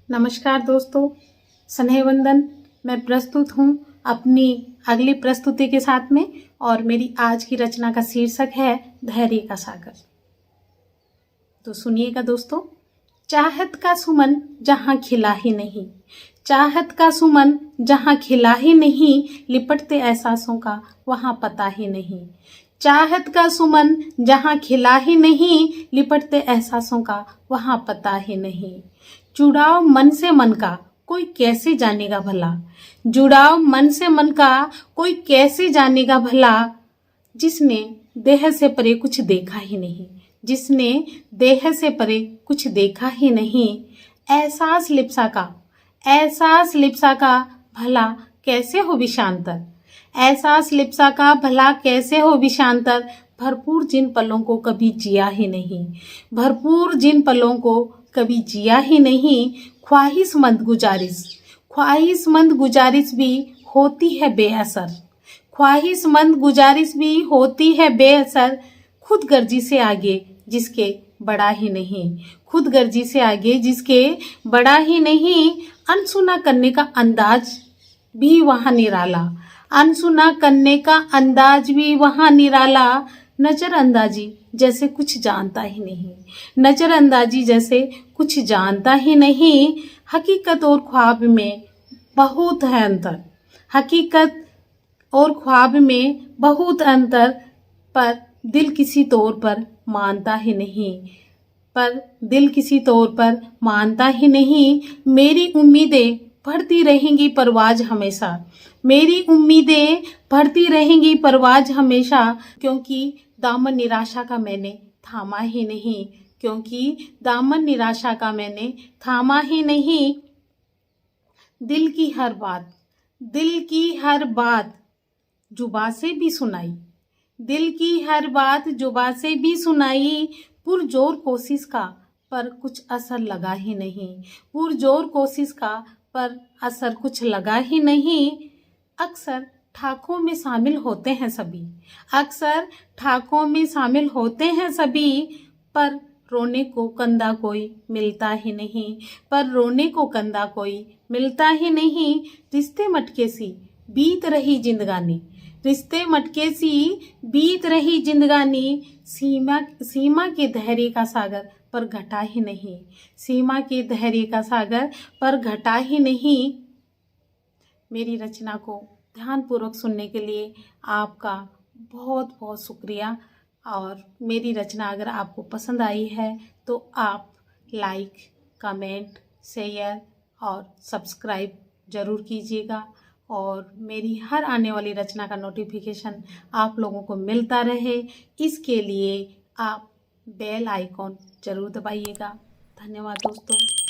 नमस्कार दोस्तों, स्नेह वंदन। मैं प्रस्तुत हूँ अपनी अगली प्रस्तुति के साथ में और मेरी आज की रचना का शीर्षक है धैर्य का सागर। तो सुनिएगा दोस्तों। चाहत का सुमन जहाँ खिला ही नहीं, चाहत का सुमन जहाँ खिला ही नहीं, लिपटते एहसासों का वहाँ पता ही नहीं। चाहत का सुमन जहाँ खिला ही नहीं, लिपटते एहसासों का वहाँ पता ही नहीं। जुड़ाव मन से मन का कोई कैसे जानेगा भला, जुड़ाव मन से मन का कोई कैसे जानेगा भला, जिसने देह से परे कुछ देखा ही नहीं, जिसने देह से परे कुछ देखा ही नहीं। एहसास लिप्सा का, एहसास लिप्सा का भला कैसे हो विशांतर, एहसास लिप्सा का भला कैसे हो विशांतर। भरपूर जिन पलों को कभी जिया ही नहीं, भरपूर जिन पलों को कभी जिया ही नहीं। ख्वाहिशमंद गुजारिश, ख्वाहिशमंद गुजारिश भी होती है बेअसर, ख्वाहिशमंद गुजारिश भी होती है बेअसर। खुदगर्जी से आगे जिसके बड़ा ही नहीं, खुदगर्जी से आगे जिसके बड़ा ही नहीं। अनसुना करने का अंदाज भी वहाँ निराला, अनसुना करने का अंदाज भी वहाँ निराला। नजरअंदाजी जैसे कुछ जानता ही नहीं, नजरअंदाजी जैसे कुछ जानता ही नहीं। हकीकत और ख्वाब में बहुत है अंतर, हकीकत और ख्वाब में बहुत अंतर। पर दिल किसी तौर पर मानता ही नहीं, पर दिल किसी तौर पर मानता ही नहीं। मेरी उम्मीदें बढ़ती रहेंगी परवाज हमेशा, मेरी उम्मीदें बढ़ती रहेंगी परवाज हमेशा। क्योंकि दामन निराशा का मैंने थामा ही नहीं, क्योंकि दामन निराशा का मैंने थामा ही नहीं। दिल की हर बात, दिल की हर बात जुबा से भी सुनाई, दिल की हर बात जुबा से भी सुनाई। पुरजोर कोशिश का पर कुछ असर लगा ही नहीं, पुरजोर कोशिश का पर असर कुछ लगा ही नहीं। अक्सर ठाकों में शामिल होते हैं सभी, अक्सर ठाकों में शामिल होते हैं सभी। पर रोने को कंधा कोई मिलता ही नहीं, पर रोने को कंधा कोई मिलता ही नहीं। रिश्ते मटके सी बीत रही जिंदगानी, रिश्ते मटके सी बीत रही जिंदगानी। सीमा, सीमा के धैर्य का सागर पर घटा ही नहीं, सीमा के धैर्य का सागर पर घटा ही नहीं। मेरी रचना को ध्यानपूर्वक सुनने के लिए आपका बहुत बहुत शुक्रिया। और मेरी रचना अगर आपको पसंद आई है तो आप लाइक, कमेंट, शेयर और सब्सक्राइब ज़रूर कीजिएगा। और मेरी हर आने वाली रचना का नोटिफिकेशन आप लोगों को मिलता रहे, इसके लिए आप बेल आइकॉन ज़रूर दबाइएगा। धन्यवाद दोस्तों।